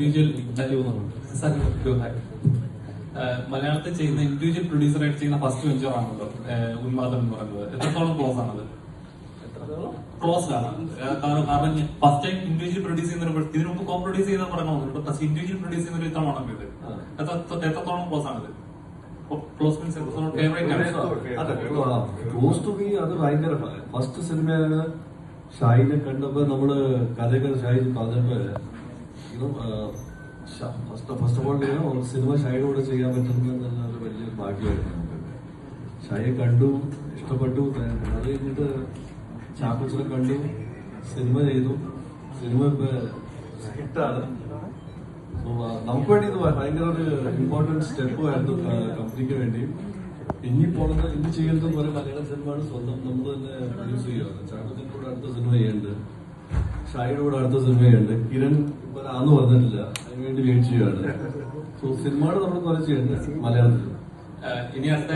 Individual മലയാളത്തിൽ ചെയ്യുന്ന individual പ്രൊഡ്യൂസറായിട്ട് ചെയ്യുന്ന ഫസ്റ്റ് വെഞ്ചർ ആണല്ലോ ഉന്മാദം എന്ന് പറയുന്നത്. എത്രത്തോളം ക്ലോസ് ആണത്? ക്ലോസ് ആണ്. കാരണം ഫസ്റ്റ് ടൈം ഇൻഡിവിജ്വൽ പ്രൊഡ്യൂസ് ചെയ്യുന്ന ഇതിനു മുമ്പ് കോ പ്രൊഡ്യൂസ് ചെയ്യുന്ന പറയുന്നത് ഫസ്റ്റ് ഇൻഡിവിജ്വൽ പ്രൊഡ്യൂസ് ചെയ്യുന്ന ഇത്രമാണോ ഇത്? എത്രത്തോളം ക്ലോസ് ആണത്? ക്ലോസ് മീൻസ് ഫേവറേറ്റ് ആണ്. ക്ലോസ് ടു മീ അത് ഭയങ്കര ഫസ്റ്റ് സിനിമയാണ്. ഷാഹിനെ കണ്ടപ്പോ നമ്മള് കഥയൊക്കെ ഷാഹിദ് പറഞ്ഞപ്പോ ഫസ്റ്റ് ഓഫ് ഓൾ സിനിമ ഷാഹിനോട് ചെയ്യാൻ പറ്റുന്ന ഒരു വലിയൊരു ഭാഗ്യമായിരുന്നു നമുക്ക്. ഷാഹിയെ കണ്ടു, ഇഷ്ടപ്പെട്ടു. അത് കഴിഞ്ഞിട്ട് ചാക്കോച്ചനെ കണ്ടു, സിനിമ ചെയ്തു. സിനിമ ഇപ്പൊ ഹിറ്റാണ്. നമുക്ക് വേണ്ടി ഇത് ഭയങ്കര ഒരു ഇമ്പോർട്ടന്റ് സ്റ്റെപ്പ് ആയിരുന്നു കമ്പനിക്ക് വേണ്ടി. ഇനി ചെയ്യേണ്ടതെന്ന് പറയുമ്പോൾ മലയാളം സിനിമയാണ് സ്വന്തം നമ്മൾ തന്നെ പ്രൊഡ്യൂസ് ചെയ്യുകയാണ്. ചാക്കോച്ചൻ്റെ കൂടെ അടുത്ത സിനിമ ചെയ്യുന്നുണ്ട്, ഷാഹിയുടെ കൂടെ അടുത്ത സിനിമ ചെയ്യുന്നുണ്ട്. കിരൺ ഇപ്പൊ ആന്ന് പറഞ്ഞിട്ടില്ല, അതിനുവേണ്ടി വെയിറ്റ് ചെയ്യുകയാണ്. സോ സിനിമകൾ നമ്മൾ കുറെ ചെയ്യുന്നുണ്ട് മലയാളത്തിൽ. ഇനി അടുത്ത